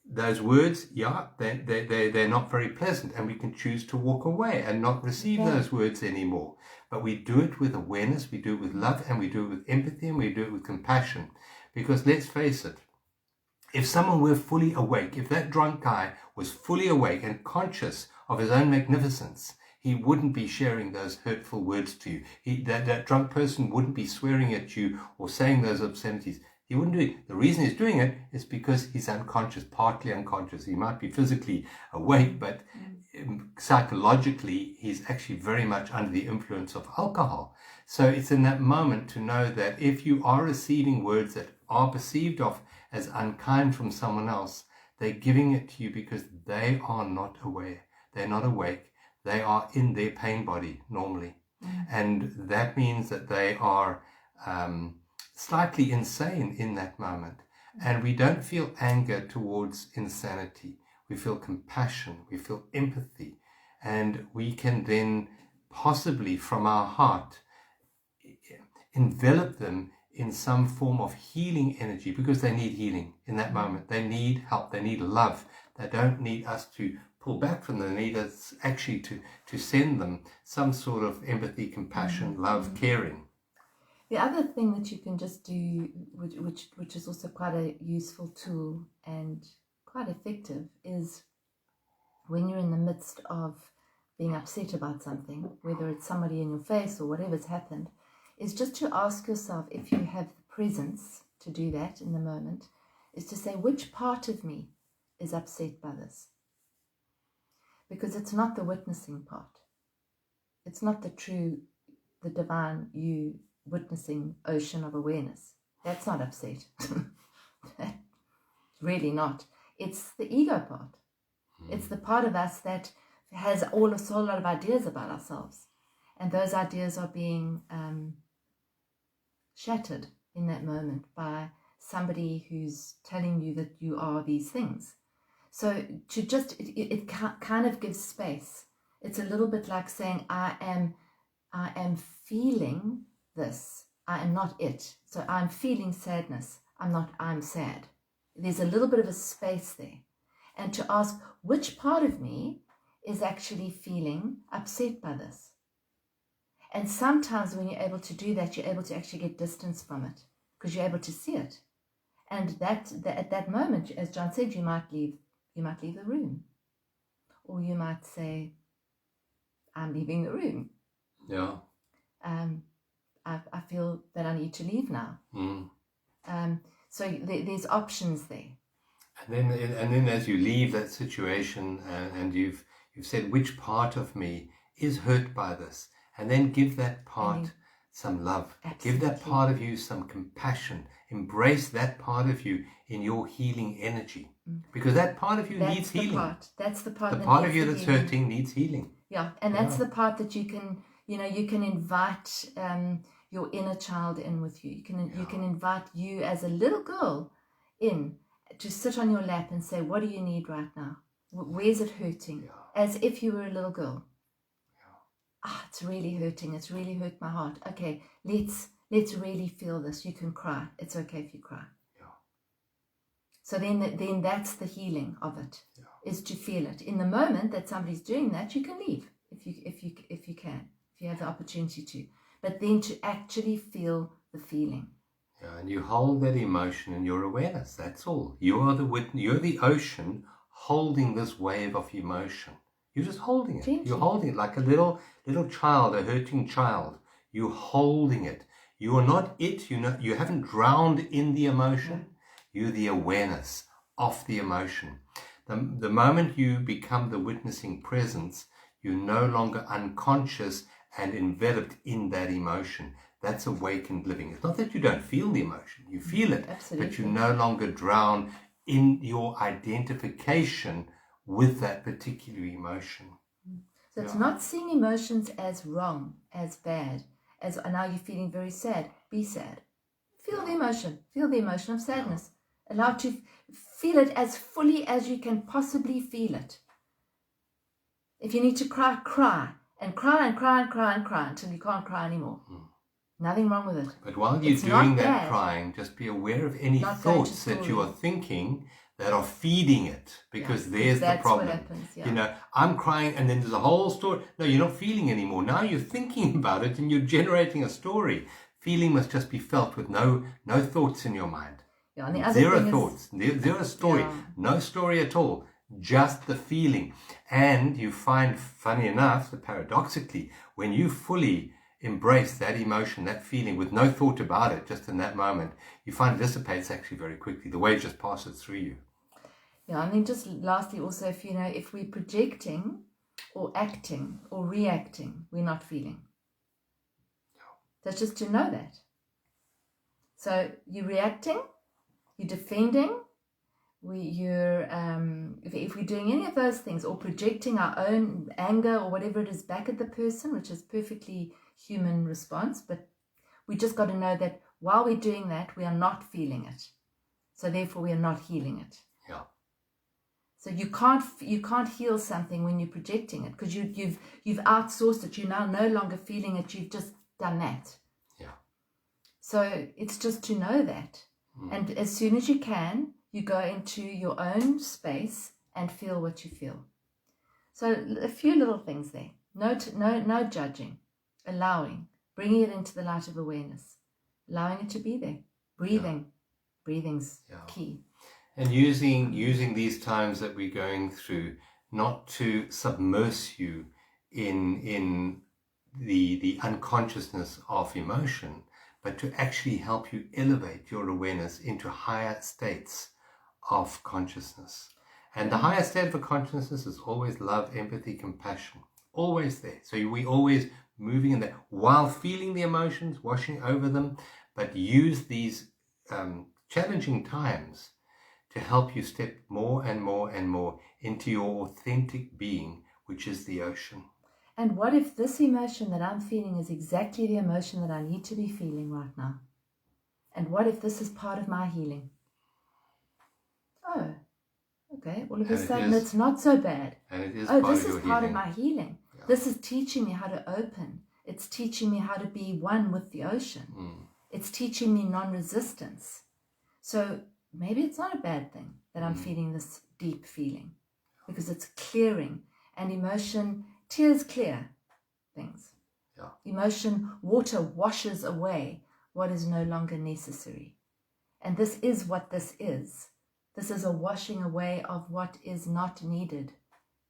those words, yeah, they're not very pleasant, and we can choose to walk away and not receive those words anymore. But we do it with awareness, we do it with love, and we do it with empathy, and we do it with compassion. Because let's face it, if someone were fully awake, if that drunk guy was fully awake and conscious of his own magnificence, he wouldn't be sharing those hurtful words to you. That drunk person wouldn't be swearing at you or saying those obscenities. He wouldn't do it. The reason he's doing it is because he's unconscious, partly unconscious. He might be physically awake, but psychologically, he's actually very much under the influence of alcohol. So it's in that moment to know that if you are receiving words that are perceived of as unkind from someone else, they're giving it to you because they are not aware. They're not awake. They are in their pain body normally. And that means that they are slightly insane in that moment. And we don't feel anger towards insanity. We feel compassion. We feel empathy. And we can then possibly from our heart envelop them in some form of healing energy, because they need healing in that moment. They need help. They need love. They don't need us to pull back from them. They need us actually to send them some sort of empathy, compassion, love, caring. The other thing that you can just do, which is also quite a useful tool and quite effective, is when you're in the midst of being upset about something, whether it's somebody in your face or whatever's happened, is just to ask yourself, if you have the presence to do that in the moment, is to say, which part of me is upset by this? Because it's not the witnessing part. It's not the divine you witnessing ocean of awareness. That's not upset. Really not. It's the ego part. It's the part of us that has a whole lot of ideas about ourselves. And those ideas are being shattered in that moment by somebody who's telling you that you are these things. So to just, it kind of gives space. It's a little bit like saying, I am feeling this. I am not it. So I'm feeling sadness. I'm sad. There's a little bit of a space there. And to ask, which part of me is actually feeling upset by this? And sometimes when you're able to do that, you're able to actually get distance from it because you're able to see it. And at that moment, as John said, you might leave the room. Or you might say, I'm leaving the room. Yeah. I feel that I need to leave now. So there's options there. And then as you leave that situation and you've said, which part of me is hurt by this? And then give that part some love. Absolutely. Give that part of you some compassion. Embrace that part of you in your healing energy. Because that part of you needs healing. That's the part. The part of you that's hurting needs healing. Yeah, and that's the part that you can invite your inner child in with you. You can invite you as a little girl in to sit on your lap and say, what do you need right now? Where's it hurting? Yeah. As if you were a little girl. It's really hurting. It's really hurt my heart. Okay, let's really feel this. You can cry. It's okay if you cry. Yeah. So then that's the healing of it, is to feel it. In the moment that somebody's doing that, you can leave if you have the opportunity to. But then to actually feel the feeling. Yeah, and you hold that emotion in your awareness. That's all. You are you're the ocean holding this wave of emotion. You're just holding it. Gently. You're holding it like a little child, a hurting child. You're holding it. You are not it. You haven't drowned in the emotion. You're the awareness of the emotion. The moment you become the witnessing presence, you're no longer unconscious and enveloped in that emotion. That's awakened living. It's not that you don't feel the emotion. You feel it. Absolutely. But you no longer drown in your identification with that particular emotion. So it's not seeing emotions as wrong, as bad, as now you're feeling very sad. Be sad. Feel the emotion. Feel the emotion of sadness. Allow to feel it as fully as you can possibly feel it. If you need to cry, cry. And cry and cry and cry and cry until you can't cry anymore. Nothing wrong with it. But while you're doing that crying, just be aware of any thoughts that you are thinking that are feeding it, because there's the problem. That's what happens, You know, I'm crying and then there's a whole story. No, you're not feeling anymore. Now you're thinking about it and you're generating a story. Feeling must just be felt with no thoughts in your mind. Yeah, and the other Zero thing thoughts, zero story, no story at all, just the feeling. And you find, funny enough, that paradoxically, when you fully embrace that emotion, that feeling, with no thought about it, just in that moment, you find it dissipates actually very quickly. The wave just passes through you. Yeah, and then just lastly also, if we're projecting or acting or reacting, we're not feeling. That's just to know that. So you're reacting, you're defending, if we're doing any of those things, or projecting our own anger or whatever it is back at the person, which is perfectly human response, but we just got to know that while we're doing that, we are not feeling it. So therefore we are not healing it. Yeah. So you can't heal something when you're projecting it, because you've outsourced it. You're now no longer feeling it. You've just done that. Yeah. So it's just to know that. And as soon as you can, you go into your own space and feel what you feel. So a few little things there. No judging, allowing, bringing it into the light of awareness, allowing it to be there, breathing. Yeah. Breathing's key. And using these times that we're going through not to submerge you in the unconsciousness of emotion, but to actually help you elevate your awareness into higher states of consciousness. And the higher state of consciousness is always love, empathy, compassion, always there. So we always moving in that while feeling the emotions, washing over them, but use these challenging times to help you step more and more and more into your authentic being, which is the ocean. And what if this emotion that I'm feeling is exactly the emotion that I need to be feeling right now? And what if this is part of my healing? Oh, okay. All of a sudden, it's not so bad. And it is this is part of my healing. Yeah. This is teaching me how to open. It's teaching me how to be one with the ocean. It's teaching me non-resistance. So maybe it's not a bad thing that I'm feeling this deep feeling, because it's clearing. And emotion, tears clear things. Yeah. Emotion, water washes away what is no longer necessary. And this is what this is. This is a washing away of what is not needed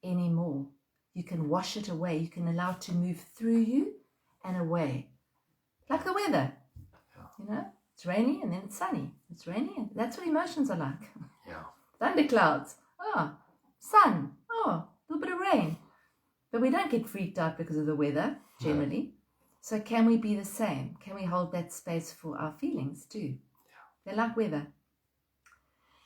anymore. You can wash it away. You can allow it to move through you and away. Like the weather. Yeah. It's rainy and then it's sunny. It's rainy and that's what emotions are like. Yeah. Thunderclouds. Sun. A little bit of rain. But we don't get freaked out because of the weather, generally. No. So can we be the same? Can we hold that space for our feelings too? Yeah. They're like weather.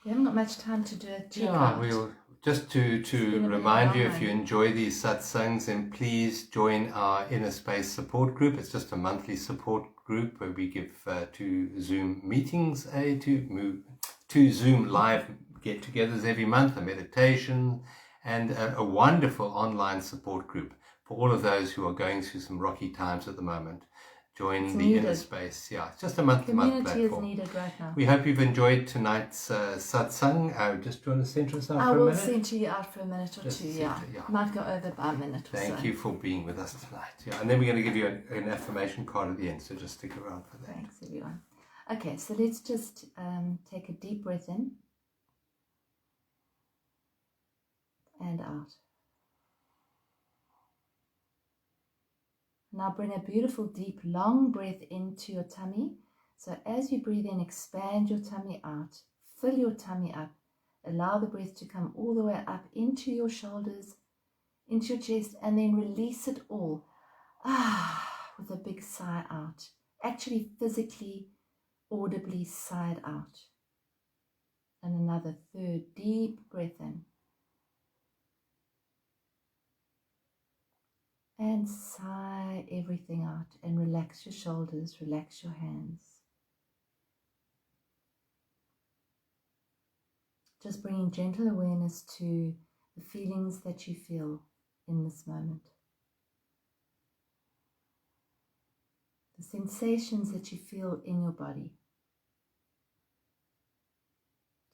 We haven't got much time to do a check out. We'll just to remind you, if you enjoy these satsangs, then please join our Inner Space support group. It's just a monthly support group where we give 2 Zoom meetings, 2 Zoom live get-togethers every month, a meditation, and a wonderful online support group for all of those who are going through some rocky times at the moment. Join the Inner Space. Yeah, it's just a month-to-month platform. Community is needed right now. We hope you've enjoyed tonight's satsang. Just do you want to center us out for a minute? I will center you out for a minute or two, yeah. Might go over by a minute or so. Thank you for being with us tonight. Yeah, and then we're going to give you an affirmation card at the end, so just stick around for that. Thanks, everyone. Okay, so let's just take a deep breath in and out. Now bring a beautiful, deep, long breath into your tummy. So as you breathe in, expand your tummy out. Fill your tummy up. Allow the breath to come all the way up into your shoulders, into your chest, and then release it all. With a big sigh out. Actually, physically, audibly sighed out. And another third deep breath in. And sigh everything out and relax your shoulders, relax your hands. just bringing gentle awareness to the feelings that you feel in this moment. The sensations that you feel in your body.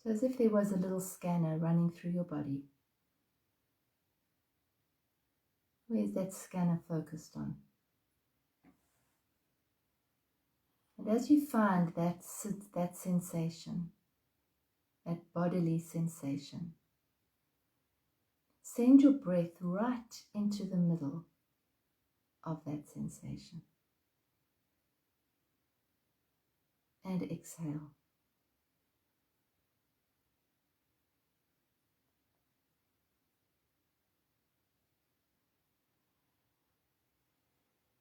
So as if there was a little scanner running through your body. Where is that scanner focused on? And as you find that sensation, that bodily sensation, send your breath right into the middle of that sensation. And exhale.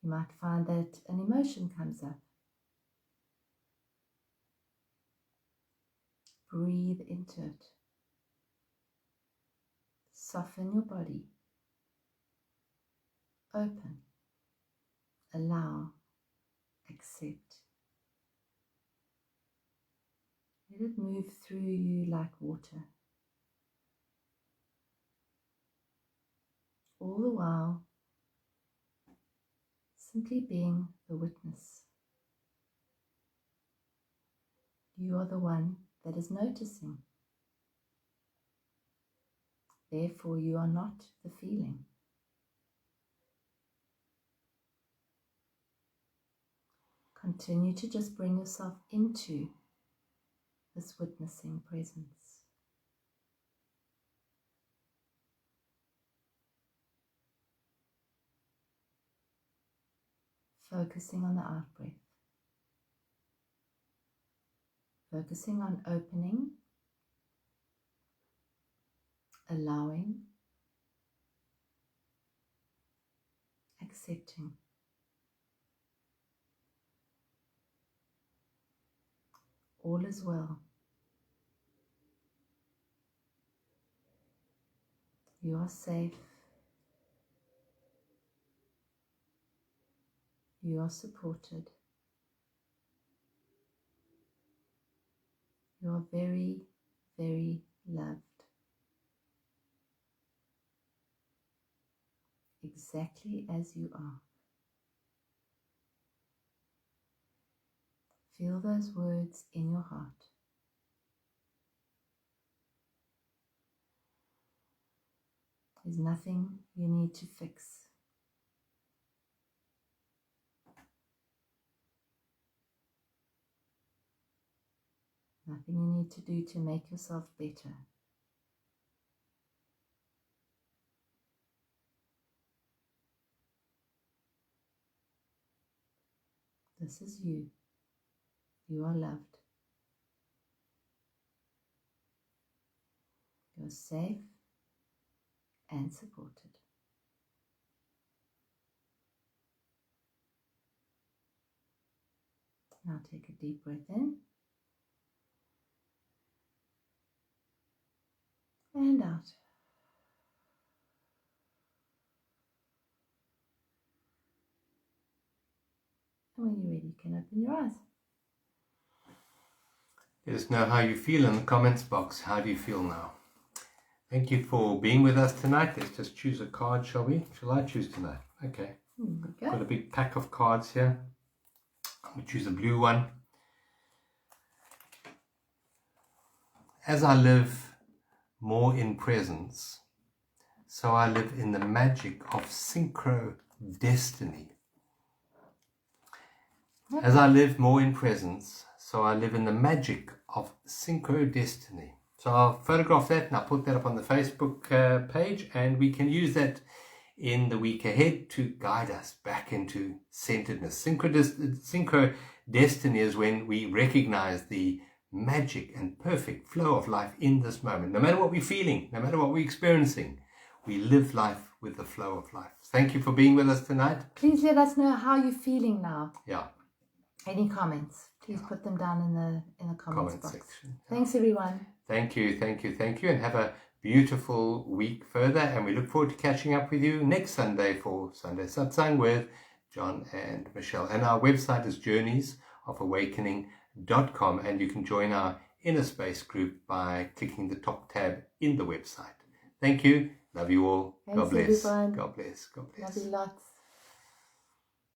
You might find that an emotion comes up. Breathe into it. Soften your body. Open. Allow. Accept. Let it move through you like water. All the while, simply being the witness. You are the one that is noticing. Therefore, you are not the feeling. Continue to just bring yourself into this witnessing presence. Focusing on the out-breath. Focusing on opening, allowing, accepting. All is well. You are safe. You are supported. You are very, very loved. Exactly as you are. Feel those words in your heart. There's nothing you need to fix. Nothing you need to do to make yourself better. This is you. You are loved. You're safe and supported. Now take a deep breath in and out. And when you're ready, you can open your eyes. Let us know how you feel in the comments box. How do you feel now? Thank you for being with us tonight. Let's just choose a card, shall we? Shall I choose tonight? Okay. Got a big pack of cards here. I'm going to choose a blue one. As I live more in presence, so I live in the magic of synchro destiny. As I live more in presence, so I live in the magic of synchro destiny. So I'll photograph that and I'll put that up on the Facebook page, and we can use that in the week ahead to guide us back into centeredness. Synchro destiny is when we recognize the magic and perfect flow of life in this moment. No matter what we're feeling, no matter what we're experiencing, we live life with the flow of life. Thank you for being with us tonight. Please let us know how you're feeling now. Yeah. Any comments? Please put them down in the comments box. Section. Thanks everyone. Thank you, and have a beautiful week further, and we look forward to catching up with you next Sunday for Sunday Satsang with John and Michelle. And our website is journeys of awakening.com, and you can join our Inner Space group by clicking the top tab in the website. Thank you. Love you all. Thanks, God bless. everyone. God bless. God bless. Love you lots.